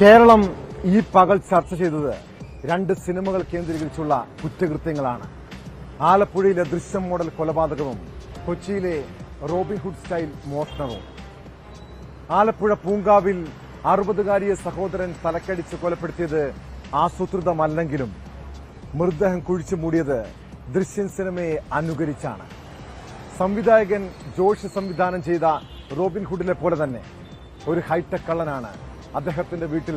കേരളം ഈ പകൽ ചർച്ച ചെയ്തത് രണ്ട് സിനിമകൾ കേന്ദ്രീകരിച്ചുള്ള കുറ്റകൃത്യങ്ങളാണ്. ആലപ്പുഴയിലെ ദൃശ്യം മോഡൽ കൊലപാതകവും കൊച്ചിയിലെ റോബിൻഹുഡ് സ്റ്റൈൽ മോഷണവും. ആലപ്പുഴ പൂങ്കാവിൽ 60-കാരിയെ സഹോദരൻ തലക്കടിച്ച് കൊലപ്പെടുത്തിയത് ആസൂത്രിതമല്ലെങ്കിലും മൃതദേഹം കുഴിച്ചു മൂടിയത് ദൃശ്യം സിനിമയെ അനുകരിച്ചാണ്. സംവിധായകൻ ജോഷി സംവിധാനം ചെയ്ത റോബിൻഹുഡിനെ പോലെ തന്നെ ഒരു ഹൈടെക് കള്ളനാണ് അദ്ദേഹത്തിന്റെ വീട്ടിൽ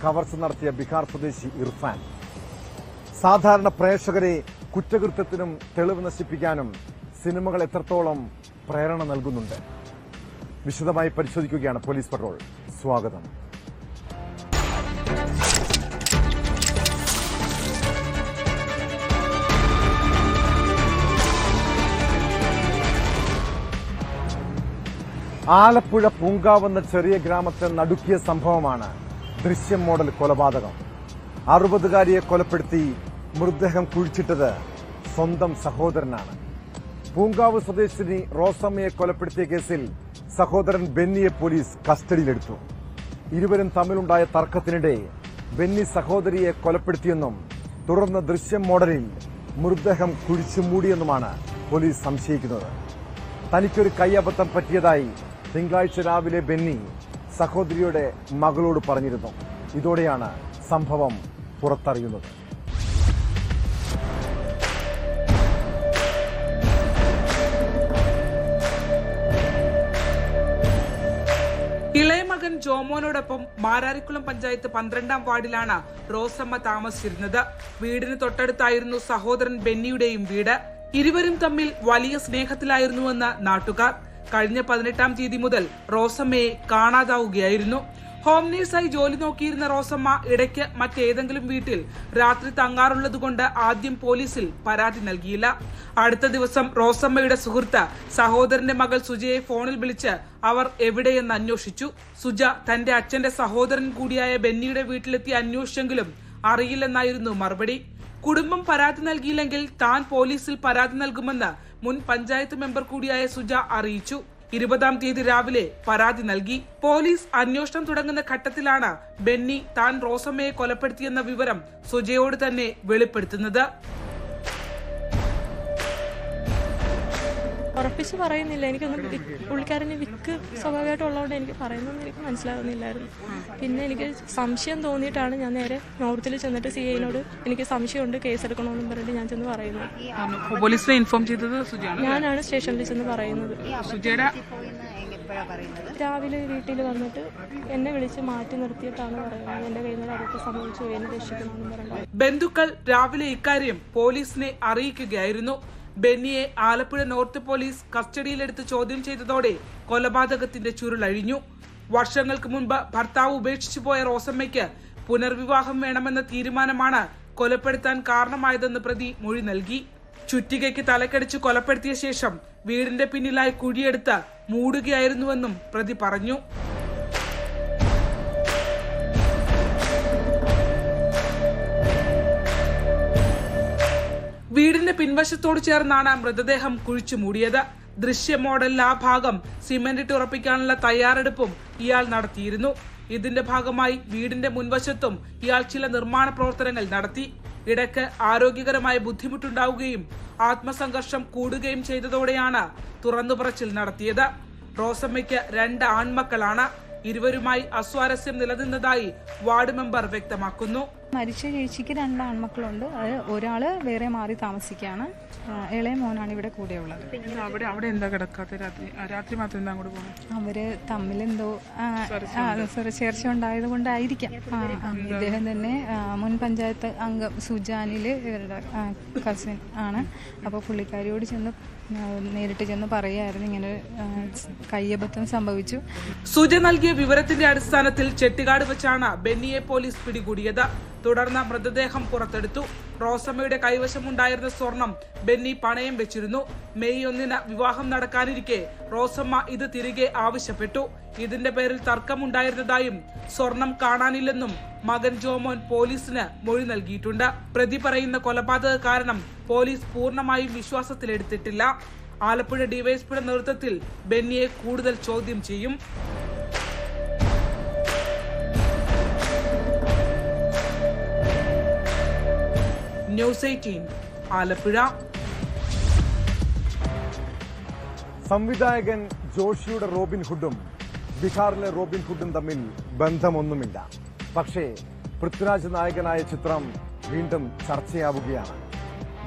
കവർച്ച നടത്തിയ ബീഹാർ സ്വദേശി ഇർഫാൻ. സാധാരണ പ്രേക്ഷകരെ കുറ്റകൃത്യത്തിനും തെളിവ് നശിപ്പിക്കാനും സിനിമകൾ എത്രത്തോളം പ്രേരണ നൽകുന്നുണ്ട്? വിശദമായി പരിശോധിക്കുകയാണ് പോലീസ് പട്രോൾ. സ്വാഗതം. ആലപ്പുഴ പൂങ്കാവ് എന്ന ചെറിയ ഗ്രാമത്തെ നടുക്കിയ സംഭവമാണ് ദൃശ്യം മോഡൽ കൊലപാതകം. 60-കാരിയെ കൊലപ്പെടുത്തി മൃതദേഹം കുഴിച്ചിട്ടത് സ്വന്തം സഹോദരനാണ്. പൂങ്കാവ് സ്വദേശിനി റോസമ്മയെ കൊലപ്പെടുത്തിയ കേസിൽ സഹോദരൻ ബെന്നിയെ പോലീസ് കസ്റ്റഡിയിലെടുത്തു. ഇരുവരും തമ്മിലുണ്ടായ തർക്കത്തിനിടെ ബെന്നി സഹോദരിയെ കൊലപ്പെടുത്തിയെന്നും തുടർന്ന് ദൃശ്യം മോഡലിൽ മൃതദേഹം കുഴിച്ചു മൂടിയെന്നുമാണ് പോലീസ് സംശയിക്കുന്നത്. തനിക്കൊരു കൈയബദ്ധം പറ്റിയതായി തിങ്കളാഴ്ച രാവിലെ ബെന്നി സഹോദരിയുടെ മകളോട് പറഞ്ഞിരുന്നു. ഇതോടെയാണ് സംഭവം പുറത്തറിയുന്നത്. ഇളയ മകൻ ജോമോനോടൊപ്പം മാരാരിക്കുളം പഞ്ചായത്ത് 12-ാം വാർഡിലാണ് റോസമ്മ താമസിച്ചിരുന്നത്. വീടിന് തൊട്ടടുത്തായിരുന്നു സഹോദരൻ ബെന്നിയുടെയും വീട്. ഇരുവരും തമ്മിൽ വലിയ സ്നേഹത്തിലായിരുന്നുവെന്ന് നാട്ടുകാർ. കഴിഞ്ഞ 18-ാം തീയതി മുതൽ റോസമ്മയെ കാണാതാവുകയായിരുന്നു. ഹോം നേഴ്സായി ജോലി നോക്കിയിരുന്ന റോസമ്മ ഇടയ്ക്ക് മറ്റേതെങ്കിലും വീട്ടിൽ രാത്രി തങ്ങാറുള്ളതുകൊണ്ട് ആദ്യം പോലീസിൽ പരാതി നൽകിയില്ല. അടുത്ത ദിവസം റോസമ്മയുടെ സുഹൃത്ത് സഹോദരന്റെ മകൾ സുജയെ ഫോണിൽ വിളിച്ച് അവർ എവിടെയെന്ന് അന്വേഷിച്ചു. സുജ തന്റെ അച്ഛന്റെ സഹോദരൻ കൂടിയായ ബെന്നിയുടെ വീട്ടിലെത്തി അന്വേഷിച്ചെങ്കിലും അറിയില്ലെന്നായിരുന്നു മറുപടി. കുടുംബം പരാതി നൽകിയില്ലെങ്കിൽ താൻ പോലീസിൽ പരാതി നൽകുമെന്ന് മുൻ പഞ്ചായത്ത് മെമ്പർ കൂടിയായ സുജ അറിയിച്ചു. 20-ാം തീയതി രാവിലെ പരാതി നൽകി. പോലീസ് അന്വേഷണം തുടങ്ങുന്ന ഘട്ടത്തിലാണ് ബെന്നി താൻ റോസമ്മയെ കൊലപ്പെടുത്തിയെന്ന വിവരം സുജയോട് തന്നെ വെളിപ്പെടുത്തുന്നത്. ഉറപ്പിച്ച് പറയുന്നില്ല. എനിക്കൊന്നും പുള്ളിക്കാരന് വിക്ക് സ്വാഭാവികമായിട്ടുള്ളതുകൊണ്ട് എനിക്ക് പറയുന്നൊന്നും എനിക്ക് മനസ്സിലാകുന്നില്ലായിരുന്നു. പിന്നെ എനിക്ക് സംശയം തോന്നിയിട്ടാണ് ഞാൻ നേരെ നോർത്തിൽ ചെന്നിട്ട് CIനോട് എനിക്ക് സംശയമുണ്ട്, കേസെടുക്കണമെന്നും പറഞ്ഞിട്ട് ഞാൻ ചെന്ന് പറയുന്നത്. പോലീസിനെ ഇൻഫോം ചെയ്തത് ഞാനാണ് സ്റ്റേഷനിൽ ചെന്ന് പറയുന്നത്. സുജയുടെ രാവിലെ വീട്ടിൽ വന്നിട്ട് എന്നെ വിളിച്ച് മാറ്റി നിർത്തിയിട്ടാണ് പറയുന്നത്. എന്റെ കയ്യിൽ നിന്ന് അതൊക്കെ സംഭവിച്ചു, എന്നെ രക്ഷിക്കണമെന്നും പറഞ്ഞു. ബന്ധുക്കൾ രാവിലെ ഇക്കാര്യം പോലീസിനെ അറിയിക്കുകയായിരുന്നു. ബെന്നിയെ ആലപ്പുഴ നോർത്ത് പോലീസ് കസ്റ്റഡിയിലെടുത്ത് ചോദ്യം ചെയ്തതോടെ കൊലപാതകത്തിന്റെ ചുരുളഴിഞ്ഞു. വർഷങ്ങൾക്ക് മുൻപ് ഭർത്താവ് ഉപേക്ഷിച്ചു പോയ റോസമ്മയ്ക്ക് പുനർവിവാഹം വേണമെന്ന തീരുമാനമാണ് കൊലപ്പെടുത്താൻ കാരണമായതെന്ന് പ്രതി മൊഴി നൽകി. ചുറ്റികയ്ക്ക് തലക്കടിച്ച് കൊലപ്പെടുത്തിയ ശേഷം വീടിന്റെ പിന്നിലായി കുഴിയെടുത്ത് മൂടുകയായിരുന്നുവെന്നും പ്രതി പറഞ്ഞു. വീടിന്റെ പിൻവശത്തോട് ചേർന്നാണ് മൃതദേഹം കുഴിച്ചു മൂടിയത്. ദൃശ്യ മോഡലിൽ ആ ഭാഗം സിമന്റിട്ട് ഉറപ്പിക്കാനുള്ള തയ്യാറെടുപ്പും ഇയാൾ നടത്തിയിരുന്നു. ഇതിന്റെ ഭാഗമായി വീടിന്റെ മുൻവശത്തും ഇയാൾ ചില നിർമ്മാണ പ്രവർത്തനങ്ങൾ നടത്തി. ഇടയ്ക്ക് ആരോഗ്യകരമായ ബുദ്ധിമുട്ടുണ്ടാവുകയും ആത്മസംഘർഷം കൂടുകയും ചെയ്തതോടെയാണ് തുറന്നുപറച്ചിൽ നടത്തിയത്. റോസമ്മയ്ക്ക് 2 ആൺമക്കളാണ്. ഇരുവരുമായി അസ്വാരസ്യം നിലനിന്നതായി വാർഡ് മെമ്പർ വ്യക്തമാക്കുന്നു. മരിച്ച ചേച്ചിക്ക് 2 ആൺമക്കളുണ്ട്. അത് ഒരാള് വേറെ മാറി താമസിക്കുകയാണ്. ഇളയ മോനാണ് ഇവിടെ കൂടെയുള്ളത്. അവിടെ എന്താ കിടക്കാത്ത? രാത്രി മാത്രം എന്താ അങ്ങോട്ട് പോകുന്നത്? അവര് തമ്മിലെന്തോ ചേർച്ച ഉണ്ടായത് കൊണ്ടായിരിക്കാം. ഇദ്ദേഹം തന്നെ മുൻ പഞ്ചായത്ത് അംഗം സുജാനില് ഇവരുടെ കസിൻ ആണ്. അപ്പോൾ പുള്ളിക്കാരിയോട് ചെന്ന് നേരിട്ട് ചെന്ന് പറയായിരുന്നു ഇങ്ങനെ കയ്യബദ്ധം സംഭവിച്ചു. സുജ നൽകിയ വിവരത്തിന്റെ അടിസ്ഥാനത്തിൽ ചെട്ടിക്കാട് വെച്ചാണ് ബെന്നിയെ പോലീസ് പിടികൂടിയത്. തുടർന്ന് മൃതദേഹം പുറത്തെടുത്തു. റോസമ്മയുടെ കൈവശമുണ്ടായിരുന്ന സ്വർണം ബെന്നി പണയം വെച്ചിരുന്നു. മെയ് 1-ന് വിവാഹം നടക്കാനിരിക്കെ റോസമ്മ ഇത് തിരികെ ആവശ്യപ്പെട്ടു. ഇതിന്റെ പേരിൽ തർക്കമുണ്ടായിരുന്നതായും സ്വർണം കാണാനില്ലെന്നും മകൻ ജോമോൻ പോലീസിന് മൊഴി നൽകിയിട്ടുണ്ട്. പ്രതി പറയുന്ന കൊലപാതക കാരണം പോലീസ് പൂർണ്ണമായും വിശ്വാസത്തിലെടുത്തിട്ടില്ല. ആലപ്പുഴ ഡിവൈഎസ്പിയുടെ നേതൃത്വത്തിൽ ബെന്നിയെ കൂടുതൽ ചോദ്യം ചെയ്യും. ന്യൂസ് 18 ആലപ്പുഴ. സംവിധായകൻ ജോഷിയുടെ റോബിൻഹുഡും ബീഹാറിലെ റോബിൻഹുഡും തമ്മിൽ ബന്ധമൊന്നുമില്ല. പക്ഷേ പൃഥ്വിരാജ് നായകനായ ചിത്രം വീണ്ടും ചർച്ചയാവുകയാണ്.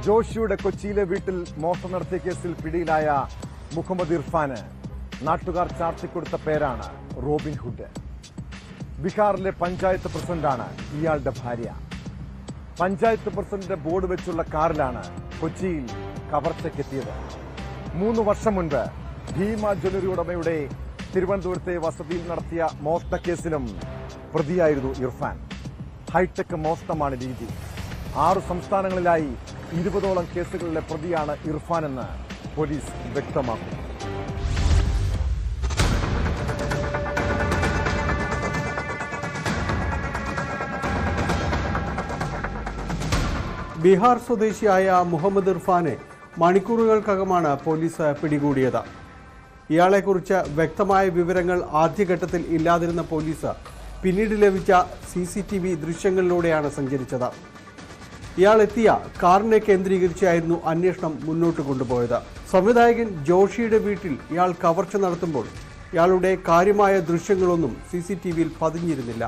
ജോഷിയുടെ കൊച്ചിയിലെ വീട്ടിൽ മോഷണം നടത്തിയ കേസിൽ പിടിയിലായ മുഹമ്മദ് ഇർഫാന് നാട്ടുകാർ ചാർത്തിക്കൊടുത്ത പേരാണ് റോബിൻഹുഡ്. ബീഹാറിലെ പഞ്ചായത്ത് പ്രസിഡന്റാണ് ഇയാളുടെ ഭാര്യ. പഞ്ചായത്ത് പ്രസിഡന്റിന്റെ ബോർഡ് വെച്ചുള്ള കാറിലാണ് കൊച്ചിയിൽ കവർച്ചയ്ക്കെത്തിയത്. 3 വർഷം മുൻപ് ഭീമ ജ്വല്ലറി ഉടമയുടെ തിരുവനന്തപുരത്തെ വസതിയിൽ നടത്തിയ മോഷണക്കേസിലും പ്രതിയായിരുന്നു ഇർഫാൻ. ഹൈടെക് മോഷണമാണ് രീതി. 6 സംസ്ഥാനങ്ങളിലായി 20ഓളം കേസുകളിലെ പ്രതിയാണ് ഇർഫാനെന്ന് പോലീസ് വ്യക്തമാക്കുന്നു. ബീഹാർ സ്വദേശിയായ മുഹമ്മദ് ഇർഫാനെ മണിക്കൂറുകൾക്കകമാണ് പോലീസ് പിടികൂടിയത്. ഇയാളെക്കുറിച്ച് വ്യക്തമായ വിവരങ്ങൾ ആദ്യഘട്ടത്തിൽ ഇല്ലാതിരുന്ന പോലീസ് പിന്നീട് ലഭിച്ച CCTV ദൃശ്യങ്ങളിലൂടെയാണ് സഞ്ചരിച്ചത്. ഇയാൾ എത്തിയ കാറിനെ കേന്ദ്രീകരിച്ചായിരുന്നു അന്വേഷണം മുന്നോട്ട് കൊണ്ടുപോയത്. സംവിധായകൻ ജോഷിയുടെ വീട്ടിൽ ഇയാൾ കവർച്ച നടത്തുമ്പോൾ ഇയാളുടെ കാര്യമായ ദൃശ്യങ്ങളൊന്നും CCTVയിൽ പതിഞ്ഞിരുന്നില്ല.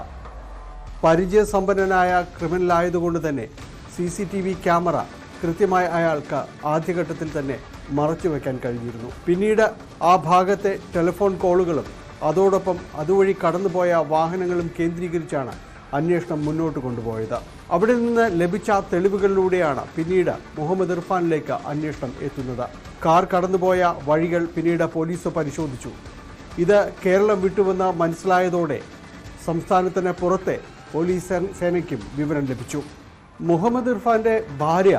പരിചയസമ്പന്നനായ ക്രിമിനലായതുകൊണ്ട് തന്നെ CCTV ക്യാമറ കൃത്യമായി അയാൾക്ക് ആദ്യഘട്ടത്തിൽ തന്നെ മറച്ചുവെക്കാൻ കഴിഞ്ഞിരുന്നു. പിന്നീട് ആ ഭാഗത്തെ ടെലിഫോൺ കോളുകളും അതോടൊപ്പം അതുവഴി കടന്നുപോയ വാഹനങ്ങളും കേന്ദ്രീകരിച്ചാണ് അന്വേഷണം മുന്നോട്ട് കൊണ്ടുപോയത്. അവിടെ നിന്ന് ലഭിച്ച തെളിവുകളിലൂടെയാണ് പിന്നീട് മുഹമ്മദ് ഇർഫാനിലേക്ക് അന്വേഷണം എത്തുന്നത്. കാർ കടന്നുപോയ വഴികൾ പിന്നീട് പോലീസ് പരിശോധിച്ചു. ഇത് കേരളം വിട്ടുവെന്ന് മനസ്സിലായതോടെ സംസ്ഥാനത്തിന് പുറത്തെ പോലീസ് സേനയ്ക്കും വിവരം ലഭിച്ചു. മുഹമ്മദ് ഇർഫാന്റെ ഭാര്യ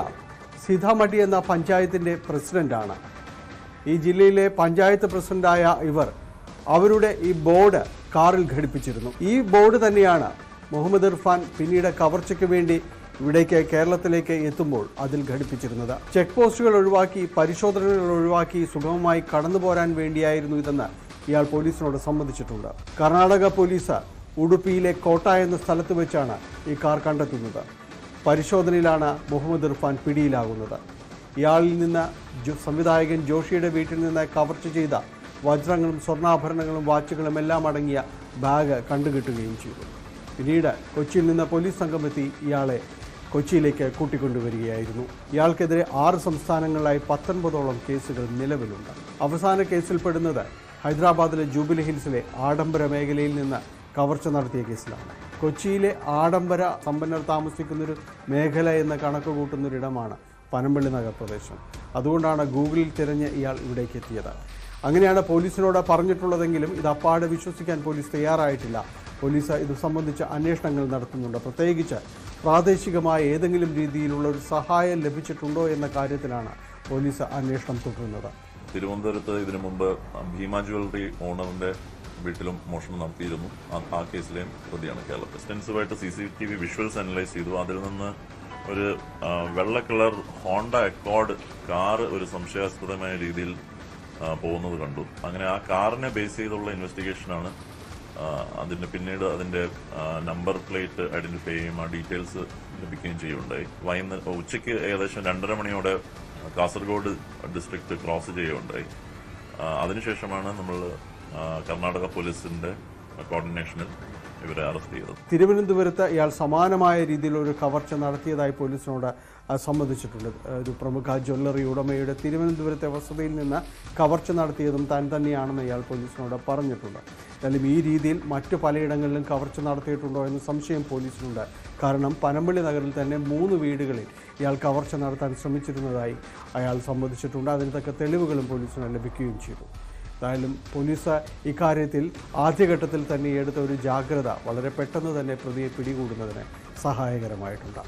സീതാമഠി എന്ന പഞ്ചായത്തിന്റെ പ്രസിഡന്റാണ്. ഈ ജില്ലയിലെ പഞ്ചായത്ത് പ്രസിഡന്റായ ഇവർ അവരുടെ ഈ ബോർഡ് കാറിൽ ഘടിപ്പിച്ചിരുന്നു. ഈ ബോർഡ് തന്നെയാണ് മുഹമ്മദ് ഇർഫാൻ പിന്നീട് കവർച്ചയ്ക്ക് വേണ്ടി ഇവിടേക്ക് കേരളത്തിലേക്ക് എത്തുമ്പോൾ അതിൽ ഘടിപ്പിച്ചിരുന്നത്. ചെക്ക് പോസ്റ്റുകൾ ഒഴിവാക്കി, പരിശോധനകൾ ഒഴിവാക്കി സുഗമമായി കടന്നുപോരാൻ വേണ്ടിയായിരുന്നു ഇതെന്ന് ഇയാൾ പോലീസിനോട് സമ്മതിച്ചിട്ടുണ്ട്. കർണാടക പോലീസ് ഉടുപ്പിയിലെ കോട്ട എന്ന സ്ഥലത്ത് വെച്ചാണ് ഈ കാർ കണ്ടെത്തുന്നത്. പരിശോധനയിലാണ് മുഹമ്മദ് ഇർഫാൻ പിടിയിലാകുന്നത്. ഇയാളിൽ നിന്ന് സംവിധായകൻ ജോഷിയുടെ വീട്ടിൽ നിന്ന് കവർച്ച ചെയ്ത വജ്രങ്ങളും സ്വർണ്ണാഭരണങ്ങളും വാച്ചുകളും എല്ലാം അടങ്ങിയ ബാഗ് കണ്ടുകിട്ടുകയും ചെയ്തു. പിന്നീട് കൊച്ചിയിൽ നിന്ന് പോലീസ് സംഘമെത്തി ഇയാളെ കൊച്ചിയിലേക്ക് കൂട്ടിക്കൊണ്ടുവരികയായിരുന്നു. ഇയാൾക്കെതിരെ 6 സംസ്ഥാനങ്ങളിലായി 19ഓളം കേസുകൾ നിലവിലുണ്ട്. അവസാന കേസിൽപ്പെടുന്നത് ഹൈദരാബാദിലെ ജൂബിലി ഹിൽസിലെ ആഡംബര മേഖലയിൽ നിന്ന് കവർച്ച നടത്തിയ കേസിലാണ്. കൊച്ചിയിലെ ആഡംബര സമ്പന്നർ താമസിക്കുന്നൊരു മേഖല എന്ന് കണക്ക് കൂട്ടുന്നൊരിടമാണ് പനമ്പള്ളി നഗർ പ്രദേശം. അതുകൊണ്ടാണ് ഗൂഗിളിൽ തിരഞ്ഞ് ഇയാൾ ഇവിടേക്ക് എത്തിയത്. അങ്ങനെയാണ് പോലീസിനോട് പറഞ്ഞിട്ടുള്ളതെങ്കിലും ഇത് അപ്പാടെ വിശ്വസിക്കാൻ പോലീസ് തയ്യാറായിട്ടില്ല. പോലീസ് ഇത് സംബന്ധിച്ച് അന്വേഷണങ്ങൾ നടത്തുന്നുണ്ട്. പ്രത്യേകിച്ച് പ്രാദേശികമായ ഏതെങ്കിലും രീതിയിലുള്ള ഒരു സഹായം ലഭിച്ചിട്ടുണ്ടോ എന്ന കാര്യത്തിലാണ് പോലീസ് അന്വേഷണം തുടരുന്നത്. തിരുവനന്തപുരത്ത് ഇതിനു മുമ്പ് ഭീമ ജ്വല്ലറി ഓണറിന്റെ വീട്ടിലും മോഷണം നടത്തിയിരുന്നു. ആ കേസിലെയും പ്രതിയാണ് കേരളത്തിൽ. എക്സ്റ്റൻസീവായിട്ട് CCTV വിഷ്വൽസ് അനലൈസ് ചെയ്തു. അതിൽ നിന്ന് ഒരു വെള്ള കളർ ഹോണ്ട അക്കോർഡ് കാർ ഒരു സംശയാസ്പദമായ രീതിയിൽ പോകുന്നത് കണ്ടു. അങ്ങനെ ആ കാറിനെ ബേസ് ചെയ്തുള്ള ഇൻവെസ്റ്റിഗേഷനാണ്. പിന്നീട് അതിന്റെ നമ്പർ പ്ലേറ്റ് ഐഡന്റിഫൈ ചെയ്യും, ആ ഡീറ്റെയിൽസ് ലഭിക്കുകയും ചെയ്യുകയുണ്ടായി. ഉച്ചയ്ക്ക് ഏകദേശം 2:30 മണിയോടെ കാസർഗോഡ് ഡിസ്ട്രിക്ട് ക്രോസ് ചെയ്യുകയുണ്ടായി. അതിനുശേഷമാണ് നമ്മൾ കർണാടക പോലീസിന്റെ കോർഡിനേഷനിൽ ഇവരെ അറസ്റ്റ് ചെയ്തത്. തിരുവനന്തപുരത്ത് ഇയാൾ സമാനമായ രീതിയിലൊരു കവർച്ച നടത്തിയതായി പോലീസിനോട് സമ്മതിച്ചിട്ടുണ്ട്. ഒരു പ്രമുഖ ജ്വല്ലറി ഉടമയുടെ തിരുവനന്തപുരത്തെ വസതിയിൽ നിന്ന് കവർച്ച നടത്തിയതും താൻ തന്നെയാണെന്ന് ഇയാൾ പോലീസിനോട് പറഞ്ഞിട്ടുണ്ട്. എന്നാലും ഈ രീതിയിൽ മറ്റു പലയിടങ്ങളിലും കവർച്ച നടത്തിയിട്ടുണ്ടോ എന്ന സംശയം പോലീസിനുണ്ട്. കാരണം പനമ്പള്ളി നഗറിൽ തന്നെ 3 വീടുകളിൽ ഇയാൾ കവർച്ച നടത്താൻ ശ്രമിച്ചിരുന്നതായി അയാൾ സമ്മതിച്ചിട്ടുണ്ട്. അതിന് തക്ക തെളിവുകളും പോലീസിന് ലഭിക്കുകയും ചെയ്തു. എന്തായാലും പോലീസ് ഇക്കാര്യത്തിൽ ആദ്യഘട്ടത്തിൽ തന്നെ എടുത്ത ഒരു ജാഗ്രത വളരെ പെട്ടെന്ന് തന്നെ പ്രതിയെ പിടികൂടുന്നതിന് സഹായകരമായിട്ടുണ്ട്.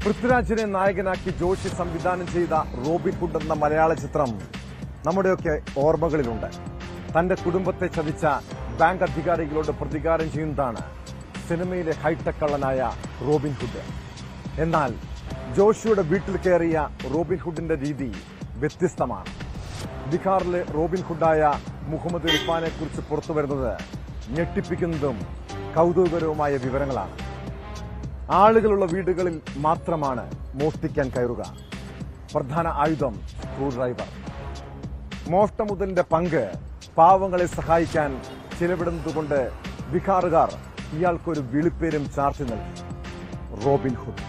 പൃഥ്വിരാജിനെ നായകനാക്കി ജോഷി സംവിധാനം ചെയ്ത റോബിൻഹുഡ് എന്ന മലയാള ചിത്രം നമ്മുടെയൊക്കെ ഓർമ്മകളിലുണ്ട്. തന്റെ കുടുംബത്തെ ചതിച്ച ബാങ്ക് അധികാരികളോട് പ്രതികാരം ചെയ്യുന്നതാണ് സിനിമയിലെ ഹൈടെക് കള്ളനായ റോബിൻഹുഡ്. എന്നാൽ ജോഷിയുടെ വീട്ടിൽ കയറിയ റോബിൻഹുഡിന്റെ രീതി വ്യത്യസ്തമാണ്. ബീഹാറിലെ റോബിൻഹുഡായ മുഹമ്മദ് ഇർഫാനെ കുറിച്ച് പുറത്തുവരുന്നത് ഞെട്ടിപ്പിക്കുന്നതും കൗതുകകരവുമായ വിവരങ്ങളാണ്. ആളുകളുള്ള വീടുകളിൽ മാത്രമാണ് മോഷ്ടിക്കാൻ കയറുക. പ്രധാന ആയുധം സ്ക്രൂ ഡ്രൈവർ. മോഷ്ടമുതലിന്റെ പങ്ക് പാവങ്ങളെ സഹായിക്കാൻ ചിലവിടുന്നതുകൊണ്ട് ബീഹാറുകാർ ഇയാൾക്കൊരു വിളിപ്പേരും ചാർത്തി നൽകി, റോബിൻഹുഡ്.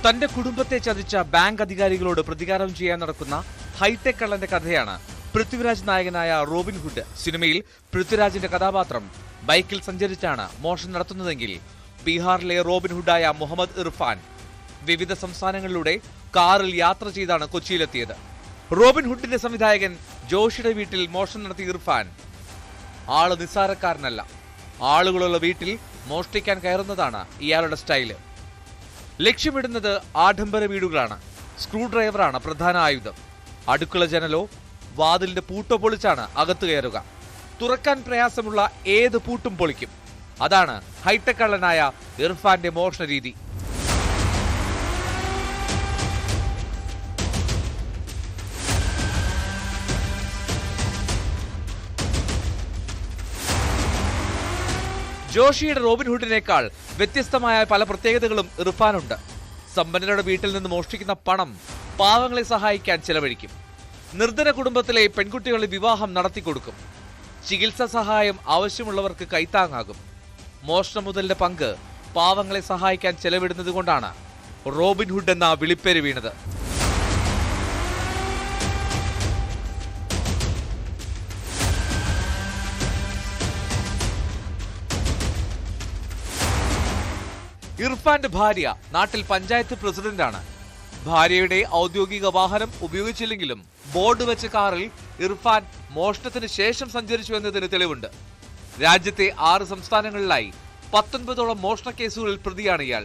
തന്റെ കുടുംബത്തെ ചതിച്ച ബാങ്ക് അധികാരികളോട് പ്രതികാരം ചെയ്യാൻ നടക്കുന്ന ഹൈടെക് കള്ളന്റെ കഥയാണ് പൃഥ്വിരാജ് നായകനായ റോബിൻഹുഡ്. സിനിമയിൽ പൃഥ്വിരാജിന്റെ കഥാപാത്രം ബൈക്കിൽ സഞ്ചരിച്ചാണ് മോഷണം നടത്തുന്നതെങ്കിൽ ബീഹാറിലെ റോബിൻഹുഡായ മുഹമ്മദ് ഇർഫാൻ വിവിധ സംസ്ഥാനങ്ങളിലൂടെ കാറിൽ യാത്ര ചെയ്താണ് കൊച്ചിയിലെത്തിയത്. റോബിൻഹുഡിന്റെ സംവിധായകൻ ജോഷിയുടെ വീട്ടിൽ മോഷണം നടത്തിയ ഇർഫാൻ ആള് നിസ്സാരക്കാരനല്ല. ആളുകളുള്ള വീട്ടിൽ മോഷ്ടിക്കാൻ കയറുന്നതാണ് ഇയാളുടെ സ്റ്റൈല്. ലക്ഷ്യമിടുന്നത് ആഡംബര വീടുകളാണ്. സ്ക്രൂ ഡ്രൈവറാണ് പ്രധാന ആയുധം. അടുക്കള ജനലോ വാതിലിന്റെ പൂട്ടോ പൊളിച്ചാണ് അകത്ത് കയറുക. തുറക്കാൻ പ്രയാസമുള്ള ഏത് പൂട്ടും പൊളിക്കും. അതാണ് ഹൈടെക് കള്ളനായ ഇർഫാന്റെ മോഷണ രീതി. ജോഷിയുടെ റോബിൻഹുഡിനേക്കാൾ വ്യത്യസ്തമായ പല പ്രത്യേകതകളും ഇർഫാനുണ്ട്. സമ്പന്നരുടെ വീട്ടിൽ നിന്ന് മോഷ്ടിക്കുന്ന പണം പാവങ്ങളെ സഹായിക്കാൻ ചെലവഴിക്കും. നിർധന കുടുംബത്തിലെ പെൺകുട്ടികളുടെ വിവാഹം നടത്തിക്കൊടുക്കും. ചികിത്സാ സഹായം ആവശ്യമുള്ളവർക്ക് കൈത്താങ്ങാകും. മോഷണം മുതലിന്റെ പങ്ക് പാവങ്ങളെ സഹായിക്കാൻ ചെലവിടുന്നത് കൊണ്ടാണ് റോബിൻഹുഡ് എന്ന വിളിപ്പേര് വീണത്. ഇർഫാന്റെ ഭാര്യ നാട്ടിൽ പഞ്ചായത്ത് പ്രസിഡന്റാണ്. ഭാര്യയുടെ ഔദ്യോഗിക വാഹനം ഉപയോഗിച്ചില്ലെങ്കിലും ബോർഡ് വെച്ച കാറിൽ ഇർഫാൻ മോഷണത്തിന് ശേഷം സഞ്ചരിച്ചു എന്നതിന് തെളിവുണ്ട്. രാജ്യത്തെ 6 സംസ്ഥാനങ്ങളിലായി 19ഓളം മോഷണ കേസുകളിൽ പ്രതിയാണ് ഇയാൾ.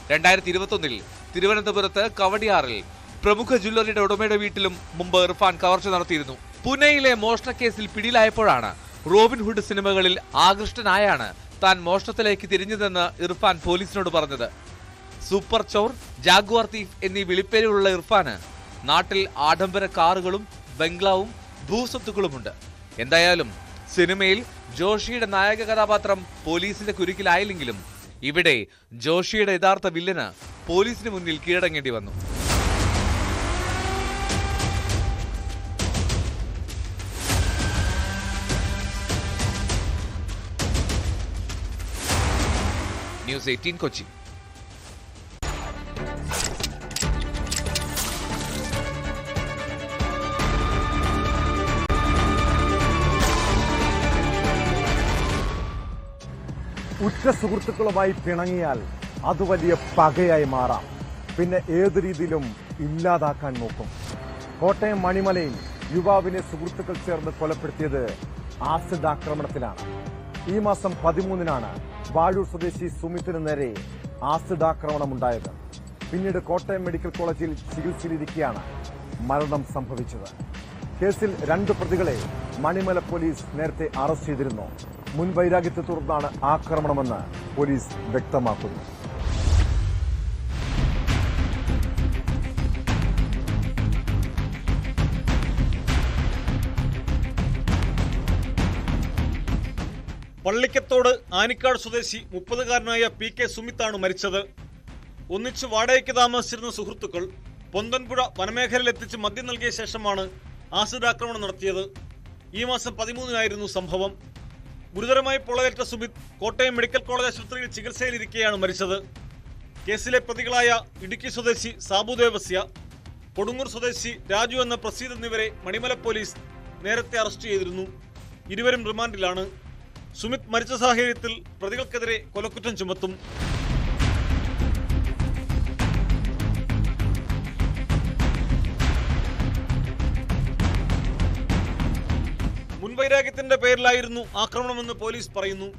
2021 തിരുവനന്തപുരത്ത് കവടിയാറിൽ പ്രമുഖ ജ്വല്ലറിയുടെ ഉടമയുടെ വീട്ടിലും മുമ്പ് ഇർഫാൻ കവർച്ച നടത്തിയിരുന്നു. പൂനെയിലെ മോഷണ കേസിൽ പിടിയിലായപ്പോഴാണ് റോബിൻഹുഡ് സിനിമകളിൽ ആകൃഷ്ടനായാണ് താൻ മോഷണത്തിലേക്ക് തിരിഞ്ഞതെന്ന് ഇർഫാൻ പോലീസിനോട് പറഞ്ഞത്. സൂപ്പർ ചോർ, ജാഗ്വാർ തീഫ് എന്നീ വിളിപ്പേരുകളുള്ള ഇർഫാന് നാട്ടിൽ ആഡംബര കാറുകളും ബംഗ്ലാവും ഭൂസ്വത്തുക്കളുമുണ്ട്. എന്തായാലും സിനിമയിൽ ജോഷിയുടെ നായക കഥാപാത്രം പോലീസിന്റെ കുരുക്കിലായില്ലെങ്കിലും ഇവിടെ ജോഷിയുടെ യഥാർത്ഥ വില്ലന് പോലീസിന് മുന്നിൽ കീഴടങ്ങേണ്ടി വന്നു. ന്യൂസ് 18 കൊച്ചി. ഉറ്റ സുഹൃത്തുക്കളുമായി പിണങ്ങിയാൽ അത് വലിയ പകയായി മാറാം. പിന്നെ ഏതു രീതിയിലും ഇല്ലാതാക്കാൻ നോക്കും. കോട്ടയം മണിമലയിൽ യുവാവിനെ സുഹൃത്തുക്കൾ ചേർന്ന് കൊലപ്പെടുത്തിയത് ആസിഡ് ആക്രമണത്തിലാണ്. ഈ മാസം 13-നാണ് വാഴൂർ സ്വദേശി സുമിത്തിന് നേരെ ആസിഡ് ആക്രമണമുണ്ടായത്. പിന്നീട് കോട്ടയം മെഡിക്കൽ കോളേജിൽ ചികിത്സയിലിരിക്കെയാണ് മരണം സംഭവിച്ചത്. കേസിൽ 2 പ്രതികളെ മണിമല പോലീസ് നേരത്തെ അറസ്റ്റ് ചെയ്തിരുന്നു. മുൻവൈരാഗ്യത്തെ തുടർന്നാണ് ആക്രമണമെന്ന് പോലീസ് വ്യക്തമാക്കുന്നു. പള്ളിക്കത്തോട് ആനിക്കാട് സ്വദേശി 30-കാരനായ PK സുമിത്താണ് മരിച്ചത്. ഒന്നിച്ച് വാടകയ്ക്ക് താമസിച്ചിരുന്ന സുഹൃത്തുക്കൾ പൊന്തൻപുഴ വനമേഖലയിൽ എത്തിച്ച് മദ്യം നൽകിയ ശേഷമാണ് ആസിഡ് ആക്രമണം നടത്തിയത്. ഈ മാസം 13-നായിരുന്നു സംഭവം. ഗുരുതരമായി പൊള്ളലേറ്റ സുമിത് കോട്ടയം മെഡിക്കൽ കോളേജ് ആശുപത്രിയിൽ ചികിത്സയിലിരിക്കെയാണ് മരിച്ചത്. കേസിലെ പ്രതികളായ ഇടുക്കി സ്വദേശി സാബു ദേവസ്യ, കൊടുങ്ങൂർ സ്വദേശി രാജു എന്ന പ്രസീദ് എന്നിവരെ മണിമല പോലീസ് നേരത്തെ അറസ്റ്റ് ചെയ്തിരുന്നു. ഇരുവരും റിമാൻഡിലാണ്. സുമിത് മരിച്ച സാഹചര്യത്തിൽ പ്രതികൾക്കെതിരെ കൊലക്കുറ്റം ചുമത്തും. മുൻവൈരാഗ്യത്തിന്റെ പേരിലായിരുന്നു ആക്രമണമെന്ന് പോലീസ് പറയുന്നു.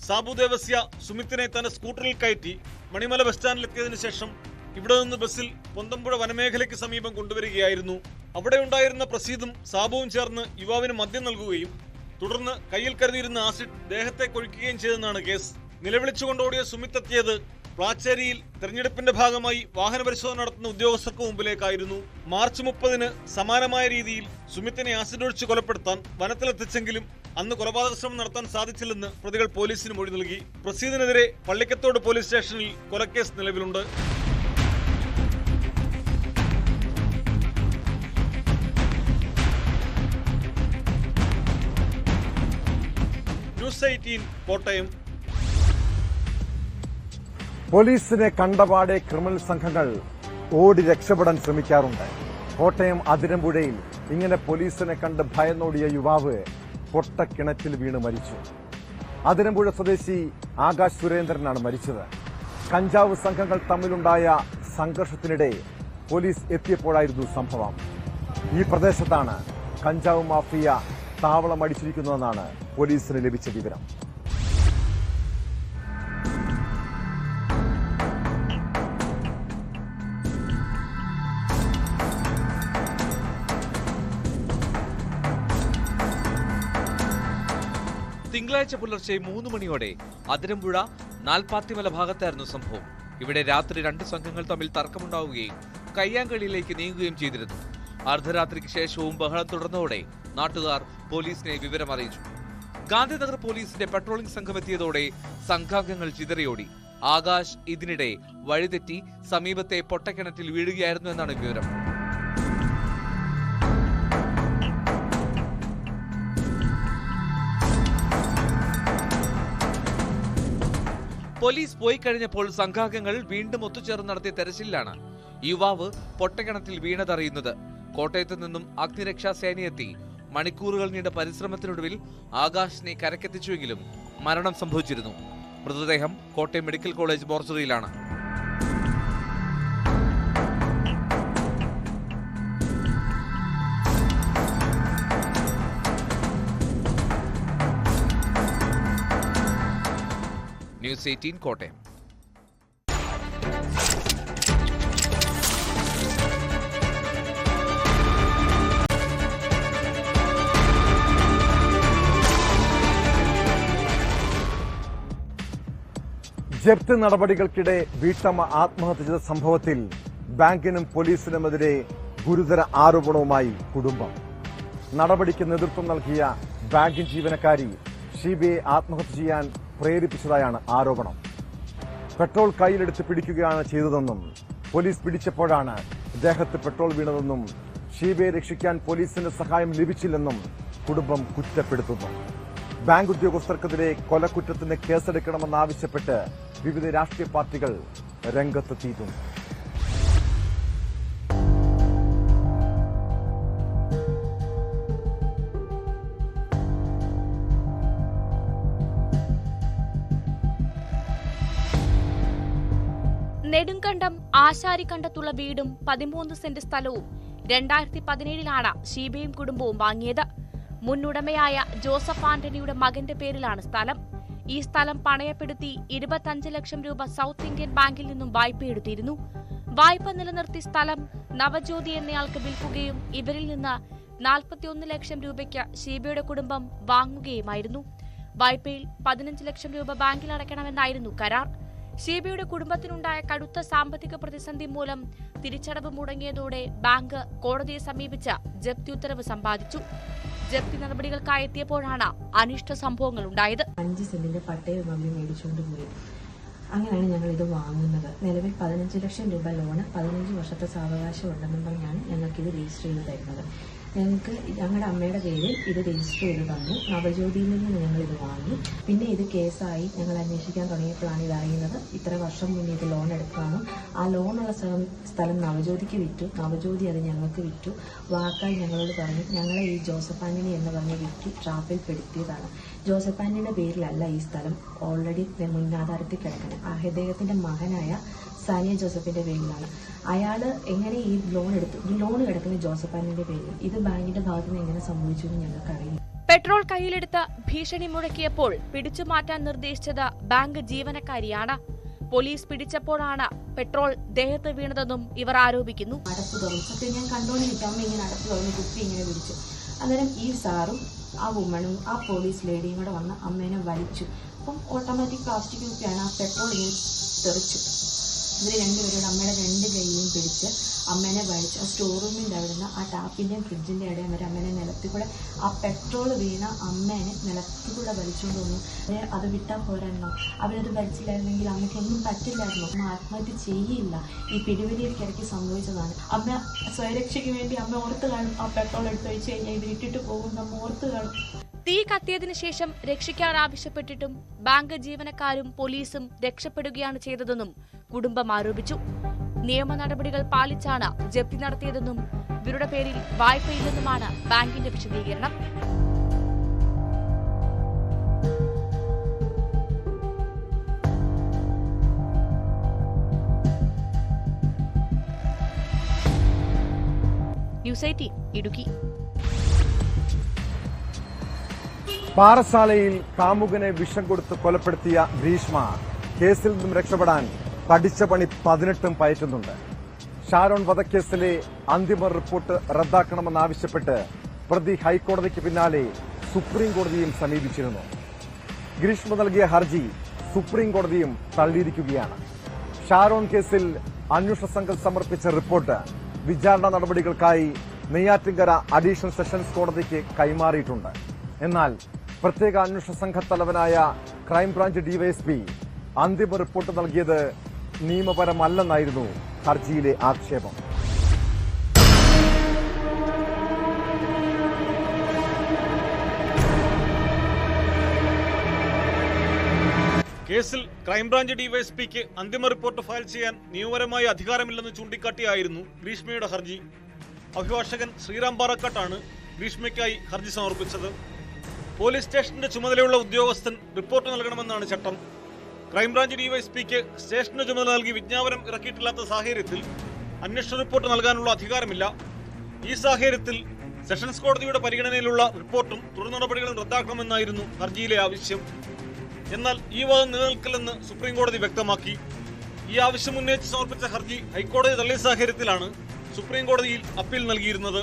സാബു ദേവസ്യ സുമിത്തിനെ തന്റെ സ്കൂട്ടറിൽ കയറ്റി മണിമല ബസ് സ്റ്റാൻഡിലെത്തിയതിനു ശേഷം ഇവിടെ നിന്ന് ബസ്സിൽ പൊന്തമ്പുഴ വനമേഖലയ്ക്ക് സമീപം കൊണ്ടുവരികയായിരുന്നു. അവിടെ ഉണ്ടായിരുന്ന പ്രസീദും സാബുവും ചേർന്ന് യുവാവിന് മദ്യം നൽകുകയും തുടർന്ന് കയ്യിൽ കരുതിയിരുന്ന ആസിഡ് ദേഹത്തെ കൊഴിക്കുകയും ചെയ്തെന്നാണ് കേസ്. നിലവിളിച്ചുകൊണ്ടോടിയ സുമിത് എത്തിയത് പ്ലാച്ചേരിയിൽ തെരഞ്ഞെടുപ്പിന്റെ ഭാഗമായി വാഹന പരിശോധന നടത്തുന്ന ഉദ്യോഗസ്ഥർക്ക് മുമ്പിലേക്കായിരുന്നു. മാർച്ച് 30-ന് സമാനമായ രീതിയിൽ സുമിത്തിനെ ആസിഡ് ഒഴിച്ച് കൊലപ്പെടുത്താൻ വനത്തിലെത്തിച്ചെങ്കിലും അന്ന് കൊലപാതക ശ്രമം നടത്താൻ സാധിച്ചില്ലെന്ന് പ്രതികൾ പോലീസിന് മൊഴി നൽകി. പ്രസീദിനെതിരെ പള്ളിക്കത്തോട് പോലീസ് സ്റ്റേഷനിൽ കൊലക്കേസ് നിലവിലുണ്ട്. ന്യൂസ് 18 കോട്ടയം. പോലീസിനെ കണ്ടപാടെ ക്രിമിനൽ സംഘങ്ങൾ ഓടി രക്ഷപ്പെടാൻ ശ്രമിക്കാറുണ്ട്. കോട്ടയം അതിരമ്പുഴയിൽ ഇങ്ങനെ പോലീസിനെ കണ്ട് ഭയന്നോടിയ യുവാവ് പൊട്ടക്കിണറ്റിൽ വീണ് മരിച്ചു. അതിരമ്പുഴ സ്വദേശി ആകാശ് സുരേന്ദ്രനാണ് മരിച്ചത്. കഞ്ചാവ് സംഘങ്ങൾ തമ്മിലുണ്ടായ സംഘർഷത്തിനിടെ പോലീസ് എത്തിയപ്പോഴായിരുന്നു സംഭവം. ഈ പ്രദേശത്താണ് കഞ്ചാവ് മാഫിയ താവളമടിച്ചിരിക്കുന്നതെന്നാണ് പോലീസിന് ലഭിച്ച വിവരം. തിങ്കളാഴ്ച പുലർച്ചെ 3 മണിയോടെ അതിരമ്പുഴ നാൽപ്പാത്തിമല ഭാഗത്തായിരുന്നു സംഭവം. ഇവിടെ രാത്രി 2 സംഘങ്ങൾ തമ്മിൽ തർക്കമുണ്ടാവുകയും കയ്യാങ്കളിയിലേക്ക് നീങ്ങുകയും ചെയ്തിരുന്നു. അർദ്ധരാത്രിക്ക് ശേഷവും ബഹളം തുടർന്നതോടെ നാട്ടുകാർ പോലീസിനെ വിവരം അറിയിച്ചു. ഗാന്ധിനഗർ പോലീസിന്റെ പെട്രോളിംഗ് സംഘം എത്തിയതോടെ സംഘാംഗങ്ങൾ ചിതറിയോടി. ആകാശ് ഇതിനിടെ വഴിതെറ്റി സമീപത്തെ പൊട്ടക്കിണറ്റിൽ വീഴുകയായിരുന്നു എന്നാണ് വിവരം. പോലീസ് പോയി കഴിഞ്ഞപ്പോൾ സംഘാംഗങ്ങൾ വീണ്ടും ഒത്തുചേർന്ന് നടത്തിയ തെരച്ചിലാണ് യുവാവ് പൊട്ടക്കിണറ്റിൽ വീണതറിയുന്നത്. കോട്ടയത്ത് നിന്നും അഗ്നിരക്ഷാ സേനയെത്തി മണിക്കൂറുകൾ നീണ്ട പരിശ്രമത്തിനൊടുവിൽ ആകാശിനെ കരക്കെത്തിച്ചുവെങ്കിലും മരണം സംഭവിച്ചിരുന്നു. മൃതദേഹം കോട്ടയം മെഡിക്കൽ കോളേജ് മോർച്ചറിയിലാണ്. ന്യൂസ് 18 കോട്ടയം. ജപ്തി നടപടികൾക്കിടെ വീട്ടമ്മ ആത്മഹത്യ ചെയ്ത സംഭവത്തിൽ ബാങ്കിനും പോലീസിനുമെതിരെ ഗുരുതര ആരോപണവുമായി കുടുംബം. നടപടിക്ക് നേതൃത്വം നൽകിയ ബാങ്കിംഗ് ജീവനക്കാരി ഷീബയെ ആത്മഹത്യ ചെയ്യാൻ പ്രേരിപ്പിച്ചതായാണ് ആരോപണം. പെട്രോൾ കയ്യിലെടുത്ത് പിടിക്കുകയാണ് ചെയ്തതെന്നും പോലീസ് പിടിച്ചപ്പോഴാണ് ദേഹത്ത് പെട്രോൾ വീണതെന്നും ഷീബയെ രക്ഷിക്കാൻ പോലീസിന്റെ സഹായം ലഭിച്ചില്ലെന്നും കുടുംബം കുറ്റപ്പെടുത്തുന്നു. ബാങ്ക് ഉദ്യോഗസ്ഥർക്കെതിരെ കൊലക്കുറ്റത്തിന് കേസെടുക്കണമെന്നാവശ്യപ്പെട്ട് വിവിധ രാഷ്ട്രീയ പാർട്ടികൾ രംഗത്തെത്തിയിട്ടുണ്ട്. നെടുങ്കണ്ടം ആശാരിക്കണ്ടത്തുള്ള വീടും 13 സെന്റ് സ്ഥലവും 2017-ലാണ് ഷീബയും കുടുംബവും വാങ്ങിയത്. മുന്നുടമയായ ജോസഫ് ആന്റണിയുടെ മകന്റെ പേരിലാണ് സ്ഥലം. ഈ സ്ഥലം പണയപ്പെടുത്തി 25 ലക്ഷം രൂപ സൗത്ത് ഇന്ത്യൻ ബാങ്കിൽ നിന്നും വായ്പയെടുത്തിരുന്നു. വായ്പ നിലനിർത്തി സ്ഥലം നവജ്യോതി എന്നയാൾക്ക് വിൽക്കുകയും ഇവരിൽ നിന്ന് 41 ലക്ഷം രൂപയ്ക്ക് ഷീബയുടെ കുടുംബം വാങ്ങുകയുമായിരുന്നു. വായ്പയിൽ 15 ലക്ഷം രൂപ ബാങ്കിൽ അടയ്ക്കണമെന്നായിരുന്നു കരാർ. ഷീബയുടെ കുടുംബത്തിനുണ്ടായ കടുത്ത സാമ്പത്തിക പ്രതിസന്ധി മൂലം തിരിച്ചടവ് മുടങ്ങിയതോടെ ബാങ്ക് കോടതിയെ സമീപിച്ച് ജപ്തി ഉത്തരവ് സമ്പാദിച്ചു. ജപ്തി നടപടികൾക്കായി എത്തിയപ്പോഴാണ് അനിഷ്ട സംഭവങ്ങൾ ഉണ്ടായത്. 5 സെന്റിന്റെ പട്ടയം മമ്മി മേടിച്ചുകൊണ്ട് പോയി. അങ്ങനെയാണ് ഞങ്ങൾ ഇത് വാങ്ങുന്നത്. നിലവിൽ 15 ലക്ഷം രൂപ ലോണ് 15 വർഷത്തെ സാവകാശം ഉണ്ടെന്നും പറഞ്ഞാണ് ഞങ്ങൾക്കിത് രജിസ്റ്റർ ചെയ്ത് തരുന്നത്. ഞങ്ങൾക്ക് ഞങ്ങളുടെ അമ്മയുടെ പേരിൽ ഇത് രജിസ്റ്റർ ചെയ്ത് തന്നു. നവജ്യോതിയിൽ നിന്ന് ഞങ്ങൾ ഇത് വാങ്ങി. പിന്നെ ഇത് കേസായി ഞങ്ങൾ അന്വേഷിക്കാൻ തുടങ്ങിയപ്പോഴാണ് ഇത് അറിയുന്നത്. ഇത്ര വർഷം മുന്നേ ഇത് ലോൺ എടുക്കാനും ആ ലോണുള്ള സ്ഥലം നവജ്യോതിക്ക് വിറ്റു. നവജ്യോതി അത് ഞങ്ങൾക്ക് വിറ്റു. വാക്കായി ഞങ്ങളോട് പറഞ്ഞു ഞങ്ങളെ ഈ ജോസഫ് ആന്റണി എന്ന് പറഞ്ഞ വ്യക്തി ട്രാപ്പിൽ പെടുത്തിയതാണ്. ജോസഫ് ആന്റണിയുടെ പേരിലല്ല ഈ സ്ഥലം ഓൾറെഡി മുന്നാധാരത്തിൽ കിടക്കുന്നത്. അദ്ദേഹത്തിന്റെ മകനായ സാനിയ ജോസഫിന്റെ പേരിലാണ്. അയാള് എങ്ങനെ ഈ ലോൺ എടുത്തു? ഈ ലോൺ കിടക്കുന്ന ജോസഫ് ആന്റണിയുടെ പേരിൽ. ഇത് ബാങ്കിന്റെ ഭാഗത്ത് നിന്ന് എങ്ങനെ സംഭവിച്ചു എന്ന് ഞങ്ങൾക്കറിയില്ല. പെട്രോൾ കയ്യിലെടുത്ത് ഭീഷണി മുഴക്കിയപ്പോൾ പിടിച്ചുമാറ്റാൻ നിർദ്ദേശിച്ചത് ബാങ്ക് ജീവനക്കാരിയാണ്. പോലീസ് പിടിച്ചപ്പോഴാണ് പെട്രോൾ ദേഹത്ത് വീണതെന്നും ഇവർ ആരോപിക്കുന്നു. അടപ്പ് തുറന്നു. സത്യം ഞാൻ കണ്ടോണ്ട് നിൽക്കുമ്പോൾ ഇങ്ങനെ അടപ്പ് തുറന്ന് കുപ്പി ഇങ്ങനെ പിടിച്ചു. അന്നേരം ഈ സാറും ആ വുമണും ആ പോലീസ് ലേഡിയും കൂടെ വന്ന് അമ്മേനെ വലിച്ചു. അപ്പം ഓട്ടോമാറ്റിക് പ്ലാസ്റ്റിക് കുപ്പിയാണ്, ആ പെട്രോൾ ഇങ്ങനെ തെറിച്ചു. ഇവർ രണ്ടുപേരോട് അമ്മയുടെ 2 കൈയും പിടിച്ച് അമ്മേനെ വലിച്ചു. ആ സ്റ്റോർ റൂമിൻ്റെ അവിടെ നിന്ന് ആ ടാപ്പിൻ്റെയും ഫ്രിഡ്ജിൻ്റെ ഇടയിൽ വരെ അമ്മേനെ നിലത്തിൽ കൂടെ ആ പെട്രോൾ വീണ അമ്മേനെ നിലത്തിൽ കൂടെ വലിച്ചുകൊണ്ട് വന്നു. അത് വിട്ടാൽ പോരായിരുന്നു, അവരത് വലിച്ചില്ലായിരുന്നെങ്കിൽ അമ്മയ്ക്കൊന്നും പറ്റില്ലായിരുന്നു. അമ്മ ആത്മഹത്യ ചെയ്യില്ല. ഈ പിടിവലിയിടയ്ക്കിടയ്ക്ക് സംഭവിച്ചതാണ്. അമ്മ സ്വയരക്ഷയ്ക്ക് വേണ്ടി അമ്മ ഓർത്ത് കാണും. ആ പെട്രോൾ എടുത്ത് വെച്ച് കഴിഞ്ഞാൽ ഇവരിട്ടിട്ട് പോകുമ്പോൾ അമ്മ ഓർത്ത് കാണും. തീ കത്തിയതിനു ശേഷം രക്ഷിക്കാനാവശ്യപ്പെട്ടിട്ടും ബാങ്ക് ജീവനക്കാരും പോലീസും രക്ഷപ്പെടുകയാണ് ചെയ്തതെന്നും കുടുംബം ആരോപിച്ചു. നിയമ നടപടികൾ പാലിച്ചാണ് ജപ്തി നടത്തിയതെന്നും ഇവരുടെ പേരിൽ വായ്പയില്ലെന്നുമാണ് ബാങ്കിന്റെ വിശദീകരണം. ന്യൂസ് 18 ഇടുക്കി. പാറശാലയിൽ കാമുകനെ വിഷം കൊടുത്ത് കൊലപ്പെടുത്തിയ ഗ്രീഷ്മ കേസിൽ നിന്നും രക്ഷപ്പെടാൻ പഠിച്ച പണി 18 പയറ്റുന്നുണ്ട്. ഷാരോൺ വധക്കേസിലെ അന്തിമ റിപ്പോർട്ട് റദ്ദാക്കണമെന്നാവശ്യപ്പെട്ട് പ്രതി ഹൈക്കോടതിക്ക് പിന്നാലെ സുപ്രീം കോടതിയും സമീപിച്ചിരുന്നു. ഗ്രീഷ്മ നൽകിയ ഹർജി സുപ്രീം കോടതിയും തള്ളിയിരിക്കുകയാണ്. ഷാരോൺ കേസിൽ അന്വേഷണ സംഘം സമർപ്പിച്ച റിപ്പോർട്ട് വിചാരണ നടപടികൾക്കായി നെയ്യാറ്റിൻകര അഡീഷണൽ സെഷൻസ് കോടതിക്ക് കൈമാറിയിട്ടുണ്ട്. എന്നാൽ പ്രത്യേക അന്വേഷണ സംഘത്തലവനായ ക്രൈംബ്രാഞ്ച് ഡിവൈഎസ്പി അന്തിമ റിപ്പോർട്ട് നൽകിയത് നിയമപരമല്ലെന്നായിരുന്നു ഹർജിയിലെ ആക്ഷേപം. കേസിൽ ക്രൈംബ്രാഞ്ച് ഡിവൈഎസ്പിക്ക് അന്തിമ റിപ്പോർട്ട് ഫയൽ ചെയ്യാൻ നിയമപരമായ അധികാരമില്ലെന്ന് ചൂണ്ടിക്കാട്ടിയായിരുന്നു ഗ്രീഷ്മയുടെ ഹർജി. അഭിഭാഷകൻ ശ്രീറാം പാറക്കാട്ടാണ് ഗ്രീഷ്മയ്ക്കായി ഹർജി സമർപ്പിച്ചത്. പോലീസ് സ്റ്റേഷന്റെ ചുമതലയുള്ള ഉദ്യോഗസ്ഥൻ റിപ്പോർട്ട് നൽകണമെന്നാണ് ചട്ടം. ക്രൈംബ്രാഞ്ച് ഡിവൈഎസ്പിക്ക് സ്റ്റേഷന് ചുമതല നൽകി വിജ്ഞാപനം ഇറക്കിയിട്ടില്ലാത്ത സാഹചര്യത്തിൽ അന്വേഷണ റിപ്പോർട്ട് നൽകാനുള്ള അധികാരമില്ല. ഈ സാഹചര്യത്തിൽ സെഷൻസ് കോടതിയുടെ പരിഗണനയിലുള്ള റിപ്പോർട്ടും തുടർ നടപടികളും റദ്ദാക്കണമെന്നായിരുന്നു ഹർജിയിലെ ആവശ്യം. എന്നാൽ ഈ വാദം നിലനിൽക്കില്ലെന്ന് സുപ്രീം കോടതി വ്യക്തമാക്കി. ഈ ആവശ്യം ഉന്നയിച്ച് സമർപ്പിച്ച ഹർജി ഹൈക്കോടതി തള്ളിയ സാഹചര്യത്തിലാണ് സുപ്രീം കോടതിയിൽ അപ്പീൽ നൽകിയിരുന്നത്.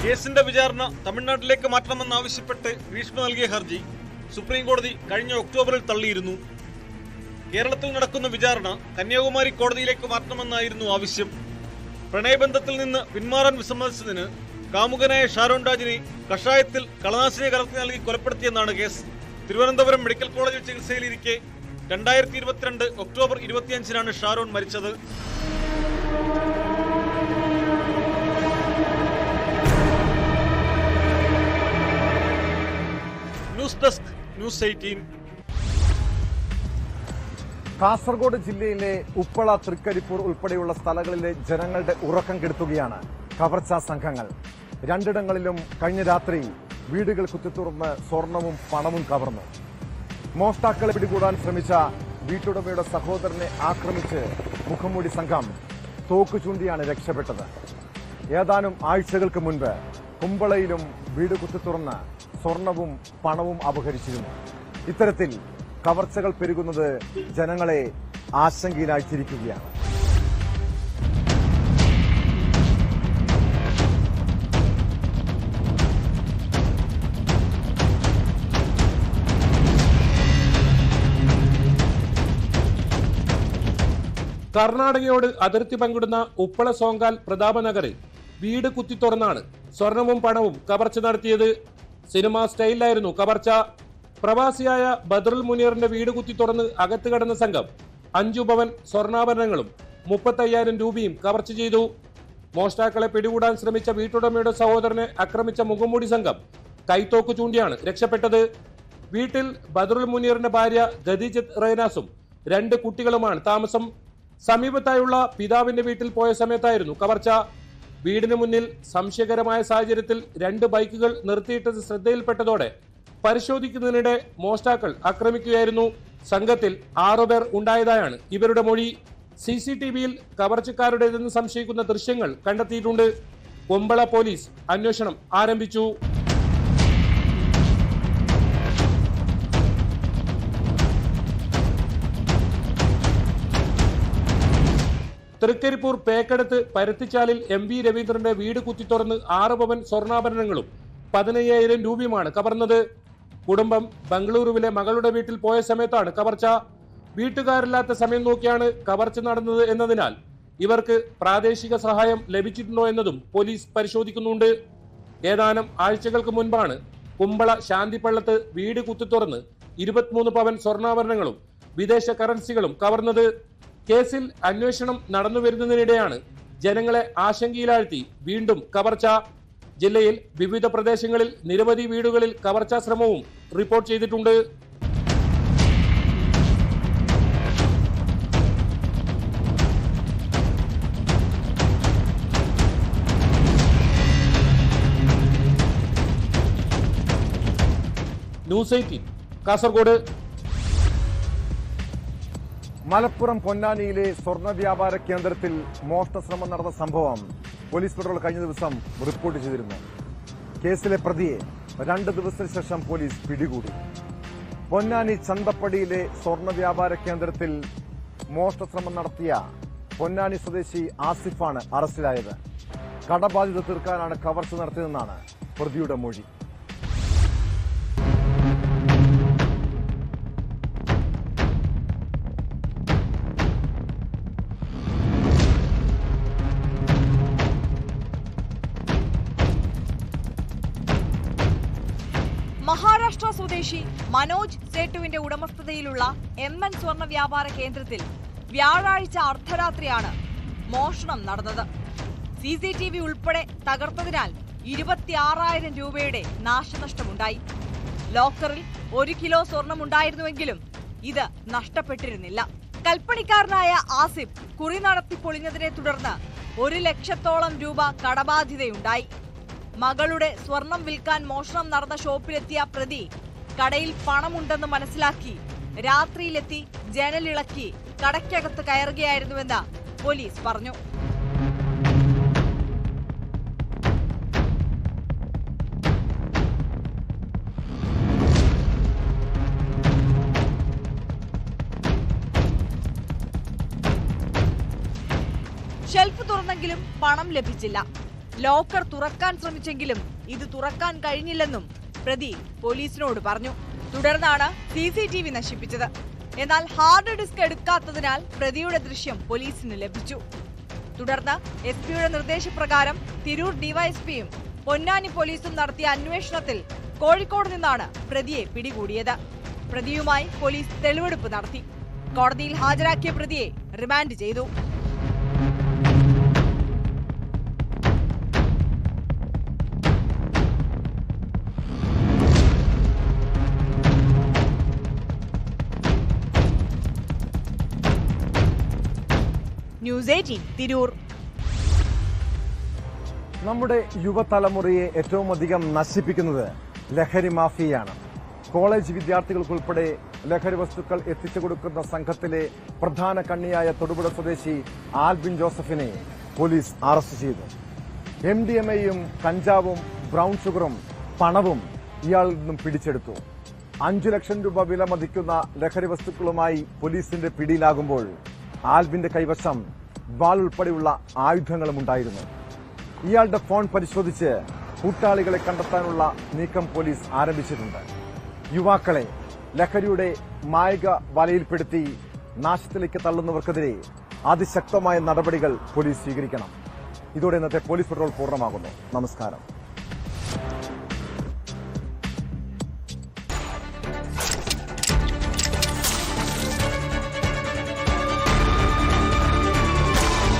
കേസിന്റെ വിചാരണ തമിഴ്നാട്ടിലേക്ക് മാറ്റണമെന്നാവശ്യപ്പെട്ട് ഗ്രീഷ്മ നൽകിയ ഹർജി സുപ്രീം കോടതി കഴിഞ്ഞ ഒക്ടോബറിൽ തള്ളിയിരുന്നു. കേരളത്തിൽ നടക്കുന്ന വിചാരണ കന്യാകുമാരി കോടതിയിലേക്ക് മാറ്റണമെന്നായിരുന്നു ആവശ്യം. പ്രണയബന്ധത്തിൽ നിന്ന് പിന്മാറാൻ വിസമ്മതിച്ചതിന് കാമുകനായ ഷാരോൺ രാജിനെ കഷായത്തിൽ കളനാശിനി കലർത്തി നൽകി കൊലപ്പെടുത്തിയെന്നാണ് കേസ്. തിരുവനന്തപുരം മെഡിക്കൽ കോളേജിൽ ചികിത്സയിലിരിക്കെ 2022 ഒക്ടോബർ 25-നാണ് ഷാരോൺ മരിച്ചത്. News desk news 18. കാസർഗോഡ് ജില്ലയിലെ ഉപ്പള, തൃക്കരിപ്പൂർ ഉൾപ്പെടെയുള്ള സ്ഥലങ്ങളിലെ ജനങ്ങളുടെ ഉറക്കം കെടുത്തുകയാണ് കവർച്ചാ സംഘങ്ങൾ. 2 ഇടങ്ങളിലും കഴിഞ്ഞ രാത്രി വീടുകൾ കുത്തിത്തുറന്ന് സ്വർണവും പണവും കവർന്നു. മോഷ്ടാക്കളെ പിടികൂടാൻ ശ്രമിച്ച വീട്ടുടമയുടെ സഹോദരനെ ആക്രമിച്ച് മുഖംമൂടി സംഘം തോക്ക് ചൂണ്ടിയാണ് രക്ഷപ്പെട്ടത്. ഏതാനും ആഴ്ചകൾക്ക് മുൻപ് കുമ്പളയിലും വീട് കുത്തിത്തുറന്ന് സ്വർണവും പണവും അപഹരിച്ചിരുന്നു. ഇത്തരത്തിൽ കവർച്ചകൾ പെരുകുന്നത് ജനങ്ങളെ ആശങ്കയിലാഴ്ത്തിയിരിക്കുകയാണ്. കർണാടകയോട് അതിർത്തി പങ്കിടുന്ന ഉപ്പള സോങ്കാൽ പ്രതാപനഗറിൽ വീട് കുത്തിത്തുറന്നാണ് സ്വർണവും പണവും കവർച്ച നടത്തിയത്. സിനിമാ സ്റ്റൈലിലായിരുന്നു കവർച്ച. പ്രവാസിയായ ബദ്രുൽ മുനീറിന്റെ വീട് കുത്തിത്തുറന്ന് അകത്ത് കടന്ന സംഘം 5 പവൻ സ്വർണ്ണാഭരണങ്ങളും 35,000 രൂപയും കവർച്ച ചെയ്തു. മോഷ്ടാക്കളെ പിടികൂടാൻ ശ്രമിച്ച വീട്ടുടമയുടെ സഹോദരനെ ആക്രമിച്ച മുഖംമൂടി സംഘം കൈത്തോക്ക് ചൂണ്ടിയാണ് രക്ഷപ്പെട്ടത്. വീട്ടിൽ ബദ്രുൽ മുനീറിന്റെ ഭാര്യ ഖദീജത്ത് റൈനാസും 2 കുട്ടികളുമാണ് താമസം. സമീപത്തായുള്ള പിതാവിന്റെ വീട്ടിൽ പോയ സമയത്തായിരുന്നു കവർച്ച. വീടിന് മുന്നിൽ സംശയകരമായ സാഹചര്യത്തിൽ 2 ബൈക്കുകൾ നിർത്തിയിട്ടത് ശ്രദ്ധയിൽപ്പെട്ടതോടെ പരിശോധിക്കുന്നതിനിടെ മോഷ്ടാക്കൾ ആക്രമിക്കുകയായിരുന്നു. സംഘത്തിൽ 6 പേർ ഉണ്ടായതായാണ് ഇവരുടെ മൊഴി. CCTVയിൽ കവർച്ചക്കാരുടേതെന്ന് സംശയിക്കുന്ന ദൃശ്യങ്ങൾ കണ്ടെത്തിയിട്ടുണ്ട്. കുമ്പള പോലീസ് അന്വേഷണം ആരംഭിച്ചു. തൃക്കരിപ്പൂർ പേക്കടത്ത് പരുത്തിച്ചാലിൽ MV രവീന്ദ്രന്റെ വീട് കുത്തിത്തുറന്ന് 6 പവൻ സ്വർണ്ണാഭരണങ്ങളും 15,000 രൂപയുമാണ് കവർന്നത്. കുടുംബം ബംഗളൂരുവിലെ മകളുടെ വീട്ടിൽ പോയ സമയത്താണ് കവർച്ച. വീട്ടുകാരില്ലാത്ത സമയം നോക്കിയാണ് കവർച്ച നടന്നത് എന്നതിനാൽ ഇവർക്ക് പ്രാദേശിക സഹായം ലഭിച്ചിട്ടുണ്ടോ എന്നതും പോലീസ് പരിശോധിക്കുന്നുണ്ട്. ഏതാനും ആഴ്ചകൾക്ക് മുൻപാണ് കുമ്പള ശാന്തിപ്പള്ളത്ത് വീട് കുത്തിത്തുറന്ന് 23 പവൻ സ്വർണ്ണാഭരണങ്ങളും വിദേശ കറൻസികളും കവർന്നത്. കേസിൽ അന്വേഷണം നടന്നുവരുന്നതിനിടെയാണ് ജനങ്ങളെ ആശങ്കയിലാഴ്ത്തി വീണ്ടും കവർച്ച. ജില്ലയിൽ വിവിധ പ്രദേശങ്ങളിൽ നിരവധി വീടുകളിൽ കവർച്ചാ ശ്രമവും റിപ്പോർട്ട് ചെയ്തിട്ടുണ്ട്. ന്യൂസ് 18 കാസർഗോഡ്. മലപ്പുറം പൊന്നാനിയിലെ സ്വർണ്ണ വ്യാപാര കേന്ദ്രത്തിൽ മോഷണശ്രമം നടന്ന സംഭവം പോലീസ് പെട്രോൾ കഴിഞ്ഞ ദിവസം റിപ്പോർട്ട് ചെയ്തിരുന്നു. കേസിലെ പ്രതിയെ 2 ദിവസത്തിന് ശേഷം പോലീസ് പിടികൂടി. പൊന്നാനി ചന്തപ്പടിയിലെ സ്വർണ്ണ വ്യാപാര കേന്ദ്രത്തിൽ മോഷണശ്രമം നടത്തിയ പൊന്നാനി സ്വദേശി ആസിഫാണ് അറസ്റ്റിലായത്. കടബാധ്യത തീർക്കാനാണ് കവർച്ച നടത്തിയതെന്നാണ് പ്രതിയുടെ മൊഴി. മഹാരാഷ്ട്ര സ്വദേശി മനോജ് സേട്ടുവിന്റെ ഉടമസ്ഥതയിലുള്ള MN സ്വർണ്ണ വ്യാപാര കേന്ദ്രത്തിൽ വ്യാഴാഴ്ച അർദ്ധരാത്രിയാണ് മോഷണം നടന്നത്. CCTV ഉൾപ്പെടെ തകർത്തതിനാൽ 26,000 രൂപയുടെ നാശനഷ്ടമുണ്ടായി. ലോക്കറിൽ 1 കിലോ സ്വർണമുണ്ടായിരുന്നുവെങ്കിലും ഇത് നഷ്ടപ്പെട്ടിരുന്നില്ല. കൽപ്പണിക്കാരനായ ആസിഫ് കുറി നടത്തി പൊളിഞ്ഞതിനെ തുടർന്ന് 1 ലക്ഷത്തോളം രൂപ കടബാധ്യതയുണ്ടായി. മകളുടെ സ്വർണം വിൽക്കാൻ മോഷണം നടന്ന ഷോപ്പിലെത്തിയ പ്രതി കടയിൽ പണമുണ്ടെന്ന് മനസ്സിലാക്കി രാത്രിയിലെത്തി ജനലിളക്കി കടയ്ക്കകത്ത് കയറുകയായിരുന്നുവെന്ന് പോലീസ് പറഞ്ഞു. ഷെൽഫ് തുറന്നെങ്കിലും പണം ലഭിച്ചില്ല. ലോക്കർ തുറക്കാൻ ശ്രമിച്ചെങ്കിലും ഇത് തുറക്കാൻ കഴിഞ്ഞില്ലെന്നും പ്രതി പോലീസിനോട് പറഞ്ഞു. തുടർന്നാണ് CCTV നശിപ്പിച്ചത്. എന്നാൽ ഹാർഡ് ഡിസ്ക് എടുക്കാത്തതിനാൽ പ്രതിയുടെ ദൃശ്യം പോലീസിന് ലഭിച്ചു. തുടർന്ന് SP-യുടെ നിർദ്ദേശപ്രകാരം തിരൂർ DYSPയും പൊന്നാനി പോലീസും നടത്തിയ അന്വേഷണത്തിൽ കോഴിക്കോട് നിന്നാണ് പ്രതിയെ പിടികൂടിയത്. പ്രതിയുമായി പോലീസ് തെളിവെടുപ്പ് നടത്തി. കോടതിയിൽ ഹാജരാക്കിയ പ്രതിയെ റിമാൻഡ് ചെയ്തു. ന്യൂസ് 18 തിരൂർ. നമ്മുടെ യുവതലമുറയെ ഏറ്റവും അധികം നശിപ്പിക്കുന്നത് ലഹരി മാഫിയയാണ്. കോളേജ് വിദ്യാർത്ഥികൾക്കുൾപ്പെടെ ലഹരി വസ്തുക്കൾ എത്തിച്ചു കൊടുക്കുന്ന സംഘത്തിലെ പ്രധാന കണ്ണിയായ തൊടുപുഴ സ്വദേശി ആൽബിൻ ജോസഫിനെ പോലീസ് അറസ്റ്റ് ചെയ്തു. MDMAയും കഞ്ചാവും ബ്രൌൺ ഷുഗറും പണവും ഇയാളിൽ നിന്നും പിടിച്ചെടുത്തു. 5 ലക്ഷം രൂപ വില മതിക്കുന്ന ലഹരി വസ്തുക്കളുമായി പോലീസിന്റെ പിടിയിലാകുമ്പോൾ ആൽബിന്റെ കൈവശം വാൾ ഉൾപ്പെടെയുള്ള ആയുധങ്ങളും ഉണ്ടായിരുന്നു. ഇയാളുടെ ഫോൺ പരിശോധിച്ച് കൂട്ടാളികളെ കണ്ടെത്താനുള്ള നീക്കം പോലീസ് ആരംഭിച്ചിട്ടുണ്ട്. യുവാക്കളെ ലഹരിയുടെ മായിക വലയിൽപ്പെടുത്തി നാശത്തിലേക്ക് തള്ളുന്നവർക്കെതിരെ അതിശക്തമായ നടപടികൾ പോലീസ് സ്വീകരിക്കണം. ഇതോടെ ഇന്നത്തെ പോലീസ് പെട്രോൾ പൂർണ്ണമാകുന്നു. നമസ്കാരം.